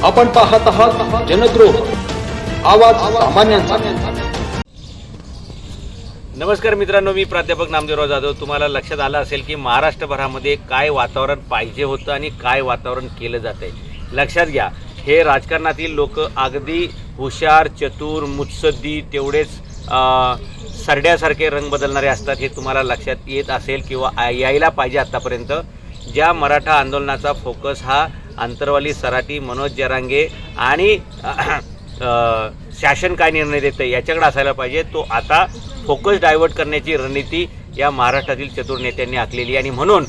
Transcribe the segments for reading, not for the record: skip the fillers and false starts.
आपण पाहत आहात जनद्रोह, आवाज सामान्यांचा. नमस्कार मित्रांनो, मी प्राध्यापक नामदेवराव जाधव. तुम्हाला लक्षात आलं असेल की महाराष्ट्रभरामध्ये काय वातावरण पाहिजे होतं आणि काय वातावरण केलं जातंय. लक्षात घ्या, हे राजकारणातील लोक अगदी हुशार, चतुर, मुत्सद्दी, तेवढेच सरड्यासारखे रंग बदलणारे असतात. हे तुम्हाला लक्षात येत असेल किंवा यायला पाहिजे. आत्तापर्यंत ज्या मराठा आंदोलनाचा फोकस हा अंतरवाली सराटी, मनोज जरांगे आणि शासन काय निर्णय देतं याच्याकडे असायला पाहिजे. तो आता फोकस डायव्हर्ट करण्याची रणनीती या महाराष्ट्रातील चतुर नेत्यांनी आखलेली. आणि म्हणून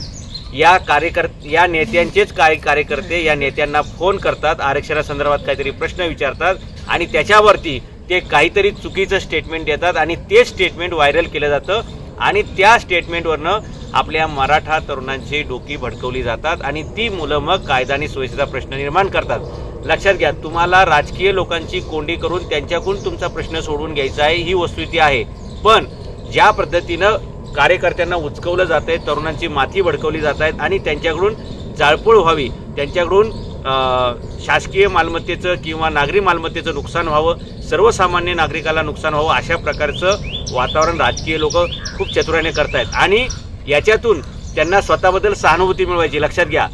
या नेत्यांचेच कार्यकर्ते या नेत्यांना फोन करतात, आरक्षणासंदर्भात काहीतरी प्रश्न विचारतात आणि त्याच्यावरती ते काहीतरी चुकीचं स्टेटमेंट देतात आणि ते स्टेटमेंट व्हायरल केलं जातं आणि त्या स्टेटमेंटवरनं आपल्या मराठा तरुणांची डोकी भडकवली जातात आणि ती मुलं मग कायदा आणि सुव्यवस्थेचा प्रश्न निर्माण करतात. लक्षात घ्या, तुम्हाला राजकीय लोकांची कोंडी करून त्यांच्याकडून तुमचा प्रश्न सोडवून घ्यायचा आहे, ही वस्तुस्थिती आहे. पण ज्या पद्धतीनं कार्यकर्त्यांना उचकवलं जात आहे, तरुणांची माथी भडकवली जात आहेत आणि त्यांच्याकडून जाळपोळ व्हावी, त्यांच्याकडून शासकीय मालमत्तेचं किंवा नागरी मालमत्तेचं नुकसान व्हावं, सर्वसामान्य नागरिकाला नुकसान व्हावं, अशा प्रकारचं वातावरण राजकीय लोक खूप चतुराने करतायत आणि याच्यातून त्यांना स्वतःबद्दल सहानुभूती मिळवायची. लक्षात घ्या,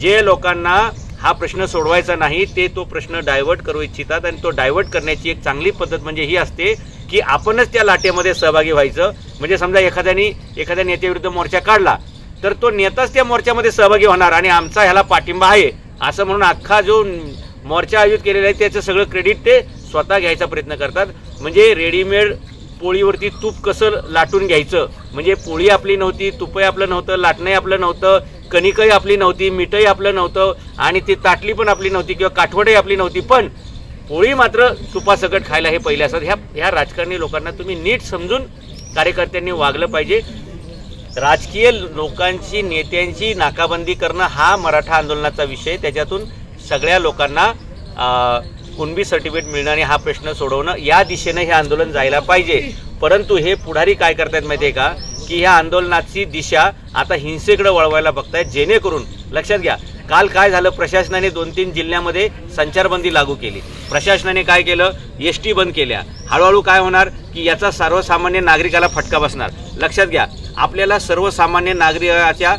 जे लोकांना हा प्रश्न सोडवायचा नाही ते तो प्रश्न डायव्हर्ट करू इच्छितात आणि तो डायव्हर्ट करण्याची एक चांगली पद्धत म्हणजे ही असते की आपणच त्या लाटेमध्ये सहभागी व्हायचं. म्हणजे समजा एखाद्या नेत्याविरुद्ध मोर्चा काढला तर तो नेताच त्या मोर्चामध्ये सहभागी होणार आणि आमचा ह्याला पाठिंबा आहे असं म्हणून अख्खा जो मोर्चा आयोजित केलेला आहे त्याचं सगळं क्रेडिट ते स्वतः घ्यायचा प्रयत्न करतात. म्हणजे रेडीमेड पोळीवरती तूप कसं लाटून घ्यायचं, म्हणजे पोळी आपली नव्हती, तुपही आपलं नव्हतं, लाटणंही आपलं नव्हतं, कणिकही आपली नव्हती, मीठही आपलं नव्हतं आणि ती ताटली पण आपली नव्हती किंवा काठवडही आपली नव्हती, पण पोळी मात्र तुपासकट खायला हे पहिले असतात. ह्या राजकारणी लोकांना तुम्ही नीट समजून कार्यकर्त्यांनी वागलं पाहिजे. राजकीय लोकांची, नेत्यांची नाकाबंदी करणं हा मराठा आंदोलनाचा विषय. त्याच्यातून सगळ्या लोकांना कुणबी सर्टिफिकेट मिळणं आणि हा प्रश्न सोडवणं या दिशेनं हे आंदोलन जायला पाहिजे. परंतु हे पुढारी काय करतायत माहिती आहे का, की ह्या आंदोलनाची दिशा आता हिंसेकडे वळवायला बघतायत. जेणेकरून लक्षात घ्या, काल काय झालं, प्रशासनाने 2-3 जिल्ह्यामध्ये संचारबंदी लागू केली. प्रशासनाने काय केलं, एसटी बंद केल्या. हळूहळू काय होणार की याचा सर्वसामान्य नागरिकाला फटका बसणार. लक्षात घ्या, आपल्याला सर्वसामान्य नागरिकाच्या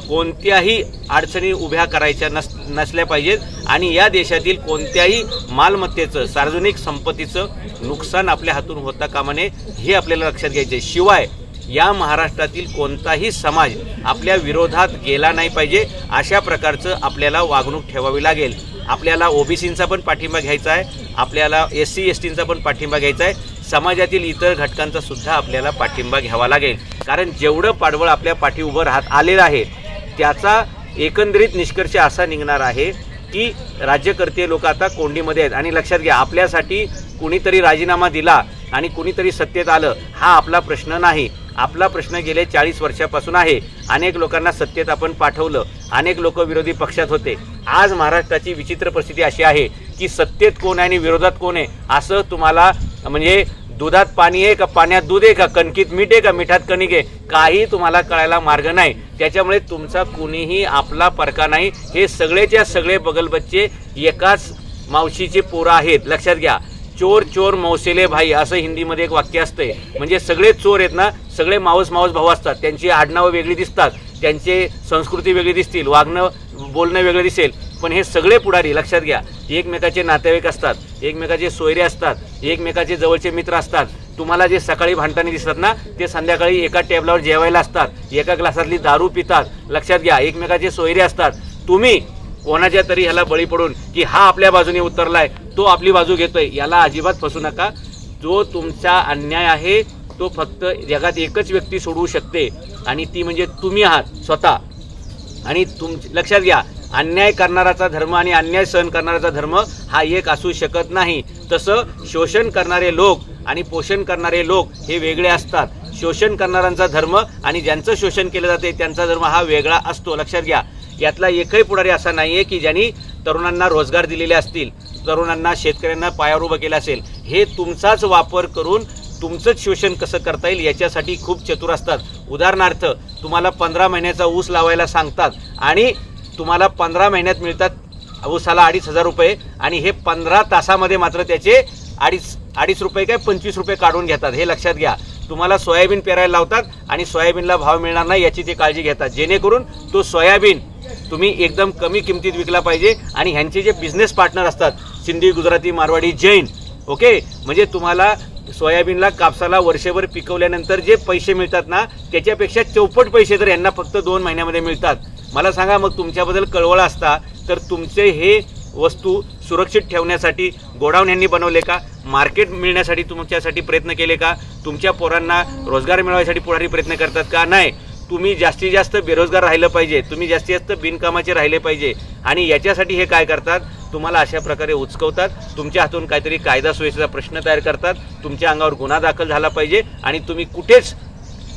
कोणत्याही अडचणी उभ्या करायच्या नसल्या पाहिजेत आणि या देशातील कोणत्याही मालमत्तेचं, सार्वजनिक संपत्तीचं नुकसान आपल्या हातून होता कामा नये, हे आपल्याला लक्षात घ्यायचं. शिवाय या महाराष्ट्रातील कोणताही समाज आपल्या विरोधात गेला नाही पाहिजे, अशा प्रकारचं आपल्याला वागणूक ठेवावी लागेल. आपल्याला ओबीसींचा पण पाठिंबा घ्यायचा आहे, आपल्याला SC STंचा पण पाठिंबा घ्यायचा आहे, समाजातील इतर घटकांचा सुद्धा आपल्याला पाठिंबा घ्यावा लागेल. कारण जेवढं पाठबळ आपल्या पाठी उभं राहत आलेलं आहे त्याचा एकंदरीत निष्कर्ष असा निघणार आहे की राज्यकर्ते लोक आता कोंडीमध्ये आहेत. आणि लक्षात घ्या, आपल्यासाठी कुणीतरी राजीनामा दिला आणि कुणीतरी सत्तेत आलं हा आपला प्रश्न नाही. आपला प्रश्न गेले 40 वर्षापासून आहे. अनेक लोकांना सत्तेत आपण पाठवलं, अनेक लोक विरोधी पक्षात होते. आज महाराष्ट्राची विचित्र परिस्थिती अशी आहे की सत्तेत कोण आहे आणि विरोधात कोण आहे असं तुम्हाला, म्हणजे दुधात पाणी आहे का पाण्यात दूध आहे का कणकीत मीठ आहे का मिठात कणिक आहे, काही तुम्हाला कळायला मार्ग नाही. त्याच्यामुळे तुमचा कुणीही आपला परका नाही. हे सगळेच्या सगळे बगलबच्चे एकाच मावशीचे पोरं आहेत. लक्षात घ्या, चोर चोर मौसेले भाई असं हिंदीमध्ये एक वाक्य असतंय. म्हणजे सगळे चोर आहेत ना, सगळे मावस भाऊ असतात. त्यांची आडनावं वेगळी दिसतात, त्यांचे संस्कृती वेगळी दिसतील, वागणं बोलणं वेगळं दिसेल, पण हे सगळे पुढारी लक्षात घ्या एकमेकाचे नातेवाईक असतात, एकमेकाचे सोयरे असतात, एकमेकाचे जवळचे मित्र असतात. तुम्हाला जे सकाळी भांडताना दिसतात ना ते संध्याकाळी एका टेबलावर जेवायला असतात, एका ग्लासातली दारू पितात. लक्षात घ्या, एकमेकाचे सोयरे असतात. तुम्ही कोणाच्या तरी ह्याला बळी पडून की हा आपल्या बाजूने उतरलाय, तो आपली बाजू घेतोय, याला अजिबात फसू नका. जो तुमचा अन्याय आहे तो फक्त जगात एकच व्यक्ती सोडवू शकते आणि ती म्हणजे तुम्ही आहात स्वतः. आणि लक्षात घ्या, अन्याय करणाराचा धर्म आणि अन्याय सहन करणाराचा धर्म हा एक असू शकत नाही. तसं शोषण करणारे लोक आणि पोषण करणारे लोक हे वेगळे असतात. शोषण करणाऱ्यांचा धर्म आणि ज्यांचं शोषण केलं जाते त्यांचा धर्म हा वेगळा असतो. लक्षात घ्या, यातला एकही पुढारी असा नाही आहे की ज्यांनी तरुणांना रोजगार दिलेले असतील, तरुणांना शेतकऱ्यांना पायावर उभं केलं असेल. हे तुमचाच वापर करून तुमचंच शोषण कसं करता येईल याच्यासाठी खूप चतुर असतात. उदाहरणार्थ, तुम्हाला 15 महिन्याचा ऊस लावायला सांगतात आणि तुम्हाला 15 महिन्यात मिळतात ऊसाला 2,500 रुपये आणि हे 15 तासामध्ये मात्र त्याचे अडीच रुपये काय 25 रुपये काढून घेतात. हे लक्षात घ्या. तुम्हाला सोयाबीन पेरायला लावतात आणि सोयाबीनला भाव मिळणार नाही याची ते काळजी घेतात, जेणेकरून तो सोयाबीन तुम्ही एकदम कमी किमतीत विकला पाहिजे. आणि ह्यांचे जे बिझनेस पार्टनर असतात सिंधी, गुजराती, मारवाडी, जैन, ओके, म्हणजे तुम्हाला सोयाबीनला, कापसाला वर्षभर पिकवल्यानंतर जे पैसे मिळतात ना त्याच्यापेक्षा चौपट पैसे तर यांना फक्त 2 महिन्यामध्ये मिळतात. मला सांगा, मग तुमच्याबद्दल कळवळ असता तर तुमचे हे वस्तू सुरक्षित ठेवण्यासाठी गोडाऊन यांनी बनवले का? मार्केट मिळण्यासाठी तुमच्यासाठी प्रयत्न केले का? तुमच्या पोरांना रोजगार मिळवण्यासाठी पुढारी प्रयत्न करतात का? नाही. तुम्ही जास्तीत जास्त बेरोजगार राहिलं पाहिजे, तुम्ही जास्तीत जास्त बिनकामाचे राहिले पाहिजे. आणि याच्यासाठी हे काय करतात? तुम्हाला अशा प्रकारे उचकवतात, तुमच्या हातून काहीतरी कायदा सुव्यवस्थेचा प्रश्न तयार करतात, तुमच्या अंगावर गुन्हा दाखल झाला पाहिजे आणि तुम्ही कुठेच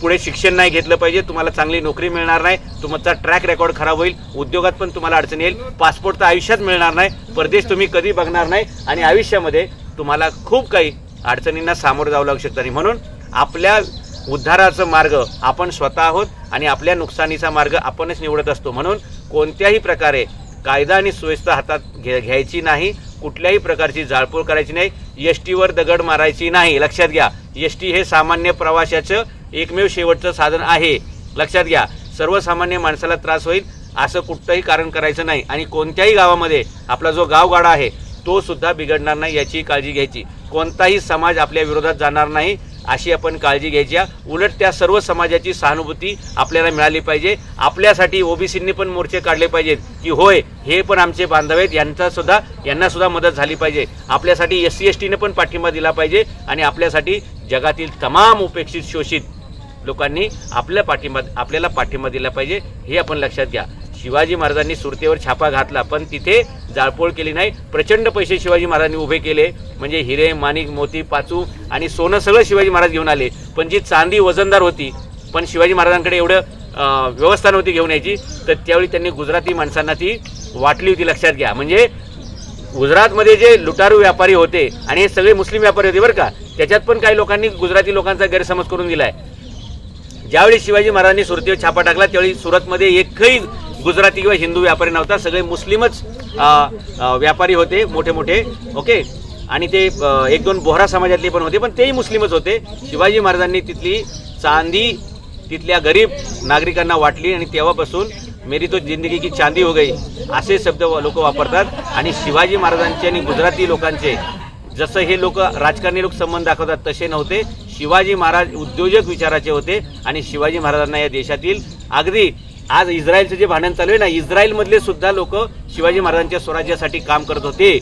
पुढे शिक्षण नाही घेतलं पाहिजे, तुम्हाला चांगली नोकरी मिळणार नाही, तुमचा ट्रॅक रेकॉर्ड खराब होईल, उद्योगात पण तुम्हाला अडचण येईल, पासपोर्ट तर आयुष्यात मिळणार नाही, परदेश तुम्ही कधी बघणार नाही आणि आयुष्यामध्ये तुम्हाला खूप काही अडचणींना सामोरं जावं लागू शकतं. आणि म्हणून आपल्या उद्धाराचा मार्ग आपण स्वतः आहोत आणि आपल्या नुकसानीचा मार्ग आपणच निवडत असतो. म्हणून कोणत्याही प्रकारे कायदा आणि सुव्यवस्था हातात घ्यायची नाही, कुठल्याही प्रकारची जाळपोळ करायची नाही, एसटीवर दगड मारायची नाही. लक्षात घ्या, एसटी हे सामान्य प्रवाशाचं एकमेव शेवटचं साधन आहे. लक्षात घ्या, सर्वसामान्य माणसाला त्रास होईल असं कुठलंही कारण करायचं नाही. आणि कोणत्याही गावामध्ये आपला जो गावगाडा आहे तो सुद्धा बिघडणार नाही याची काळजी घ्यायची. कोणताही समाज आपल्या विरोधात जाणार नाही अशी आपण काळजी घ्यायची. उलट त्या सर्व समाजाची सहानुभूती आपल्याला मिळाली पाहिजे. आपल्यासाठी ओबीसींनी पण मोर्चे काढले पाहिजेत की होय हे पण आमचे बांधव आहेत, यांना सुद्धा मदत झाली पाहिजे. आपल्यासाठी SC STने पण पाठिंबा दिला पाहिजे आणि आपल्यासाठी जगातील तमाम उपेक्षित शोषित लोकांनी आपल्याला पाठिंबा दिला पाहिजे. हे आपण लक्षात घ्या. शिवाजी महाराजांनी सुरतेवर छापा घातला पण तिथे जाळपोळ केली नाही. प्रचंड पैसे शिवाजी महाराजांनी उभे केले, म्हणजे हिरे, माणिक, मोती, पाचू आणि सोनं सगळं शिवाजी महाराज घेऊन आले. पण जी चांदी वजनदार होती, पण शिवाजी महाराजांकडे एवढं व्यवस्था नव्हती घेऊन यायची, तर त्यावेळी त्यांनी गुजराती माणसांना ती वाटली होती. लक्षात घ्या, म्हणजे गुजरातमध्ये जे लुटारू व्यापारी होते आणि हे सगळे मुस्लिम व्यापारी होते बरं का, त्याच्यात पण काही लोकांनी गुजराती लोकांचा गैरसमज करून दिलाय. ज्यावेळी शिवाजी महाराजांनी सुरतेवर छापा टाकला त्यावेळी सुरतमध्ये एकही गुजराती किंवा हिंदू व्यापारी नव्हता, सगळे मुस्लिमच व्यापारी होते मोठे मोठे, ओके. आणि ते 1-2 बोहरा समाजातले पण होते, पण तेही मुस्लिमच होते. शिवाजी महाराजांनी तिथली चांदी तिथल्या गरीब नागरिकांना वाटली आणि तेव्हापासून मेरी तो जिंदगी की चांदी हो गई असे शब्द लोक वापरतात. आणि शिवाजी महाराजांचे आणि गुजराती लोकांचे जसं हे लोक राजकारणी लोक संबंध दाखवतात तसे नव्हते. शिवाजी महाराज उद्योजक विचाराचे होते आणि शिवाजी महाराजांना या देशातील अगदी आज इस्रायलचं जे भांडण चालू आहे ना, इस्रायलमधले सुद्धा लोक शिवाजी महाराजांच्या स्वराज्यासाठी काम करत होते.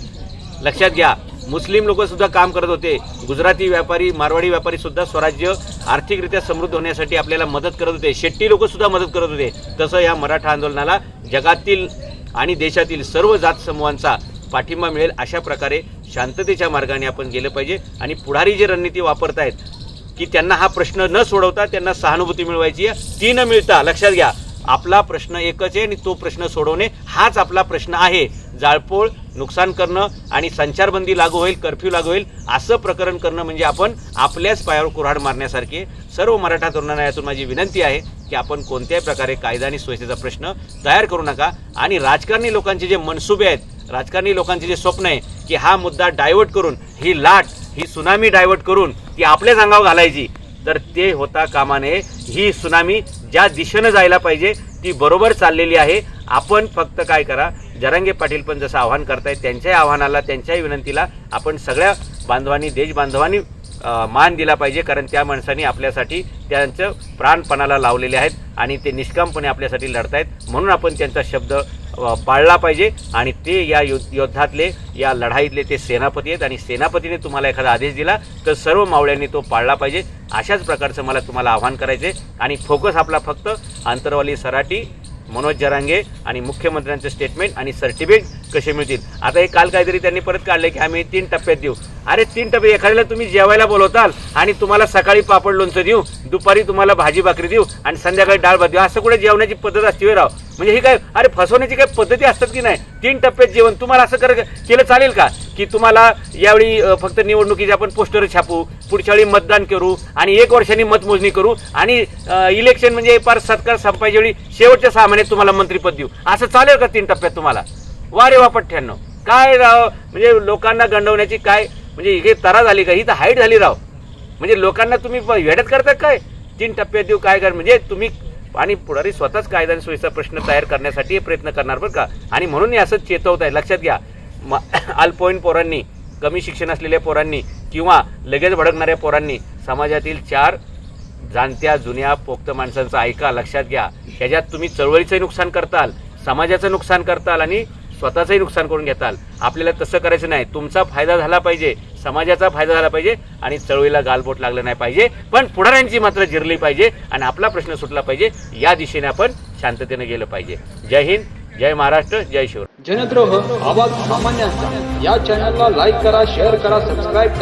लक्षात घ्या, मुस्लिम लोक सुद्धा काम करत होते. गुजराती व्यापारी, मारवाडी व्यापारी सुद्धा स्वराज्य आर्थिकरित्या समृद्ध होण्यासाठी आपल्याला मदत करत होते. शेट्टी लोक सुद्धा मदत करत होते. तसं या मराठा आंदोलनाला जगातील आणि देशातील सर्व जात समूहांचा पाठिंबा मिळेल अशा प्रकारे शांततेच्या मार्गाने आपण गेलं पाहिजे. आणि पुढारी जे रणनीती वापरतायत की त्यांना हा प्रश्न न सोडवता त्यांना सहानुभूती मिळवायची आहे, ती न मिळता, लक्षात घ्या, आपला प्रश्न एकच आहे आणि तो प्रश्न सोडवणे हाच आपला प्रश्न आहे. जाळपोळ, नुकसान करणं आणि संचारबंदी लागू होईल, कर्फ्यू लागू होईल असं प्रकरण करणं म्हणजे आपण आपल्याच पायावर कुऱ्हाड मारण्यासारखे. सर्व मराठा तरुणांना यातून माझी विनंती आहे की आपण कोणत्याही प्रकारे कायदा आणि सुव्यवस्थेचा प्रश्न तयार करू नका. आणि राजकारणी लोकांचे जे मनसुबे आहेत, राजकारणी लोकांचे जे स्वप्न आहे की हा मुद्दा डायव्हर्ट करून, ही लाट, ही सुनामी डायव्हर्ट करून ती आपल्याच अंगावर घालायची, तर ते होता कामा नये. ही सुनामी ज्या दिशेनं जायला पाहिजे ती बरोबर चाललेली आहे. आपण फक्त काय करा, जरांगे पाटील पण जसं आव्हान करतायत त्यांच्याही आव्हानाला, त्यांच्याही विनंतीला आपण सगळ्या बांधवांनी, देशबांधवांनी मान दिला पाहिजे. कारण त्या माणसांनी आपल्यासाठी त्यांचं प्राणपणाला लावलेले आहेत आणि ते निष्कामपणे आपल्यासाठी लढतायत. म्हणून आपण त्यांचा शब्द पाळला पाहिजे. आणि ते या युद्धातले, या लढाईतले ते सेनापती आहेत आणि सेनापतीने तुम्हाला एखादा आदेश दिला तर सर्व मावळ्यांनी तो पाळला पाहिजे. अशाच प्रकारचं मला तुम्हाला आव्हान करायचे. आणि फोकस आपला फक्त अंतरवाली सराटी, मनोज जरांगे आणि मुख्यमंत्र्यांचं स्टेटमेंट आणि सर्टिफिकेट कसे मिळतील. आता हे काल काहीतरी त्यांनी परत काढले की आम्ही 3 टप्प्यात देऊ. अरे 3 टप्पे, एखाद्याला तुम्ही जेवायला बोलवताल आणि तुम्हाला सकाळी पापड लोणचं देऊ, दुपारी तुम्हाला भाजी भाकरी देऊ आणि संध्याकाळी डाळ भात देऊ, असं कुठे जेवणाची पद्धत असते राव? म्हणजे ही काय, अरे फसवण्याची काही पद्धती असतात की नाही? 3 टप्प्यात जेवण तुम्हाला असं केलं चालेल का की तुम्हाला यावेळी फक्त निवडणुकीचे आपण पोस्टर छापू, पुढच्या वेळी मतदान करू आणि 1 वर्षांनी मतमोजणी करू आणि इलेक्शन म्हणजे फार सत्कार संपायच्या वेळी शेवटच्या 6 महिन्यात तुम्हाला मंत्रिपद देऊ, असं चालेल का 3 टप्प्यात तुम्हाला? वा रे वा पठ्ठ्याण्णव, काय राव, म्हणजे लोकांना गंडवण्याची काय म्हणजे हे तरा झाली का, ही तर हाईट झाली राव. म्हणजे लोकांना तुम्ही वेड्यात करता काय, 3 टप्प्यात देऊ काय कर, म्हणजे तुम्ही आणि पुढारी स्वतःच कायदा आणि सोयीचा प्रश्न तयार करण्यासाठी प्रयत्न करणार बरं का. आणि म्हणून हे असं चेतवत आहे, लक्षात घ्या. अल्पवयीन पोरांनी, कमी शिक्षण असलेल्या पोरांनी किंवा लगेच भडकणाऱ्या पोरांनी समाजातील 4 जाणत्या जुन्या पोक्त माणसांचं ऐका, लक्षात घ्या. ह्याच्यात तुम्ही चळवळीचंही नुकसान करताल, समाजाचं नुकसान करताल आणि स्वतःचंही नुकसान करून घेताल. आपल्याला तसं करायचं नाही. तुमचा फायदा झाला पाहिजे, समाजाचा फायदा झाला पाहिजे आणि चळवळीला गालबोट लागलं नाही पाहिजे, पण पुढाऱ्यांची मात्र जिरली पाहिजे आणि आपला प्रश्न सुटला पाहिजे. या दिशेने आपण शांततेने गेलं पाहिजे. जय हिंद, जय महाराष्ट्र, जय शिवराय. जनद्रोह आवाज सामान्यांचा या चॅनलला लाईक करा, शेअर करा, सबस्क्राईब करा.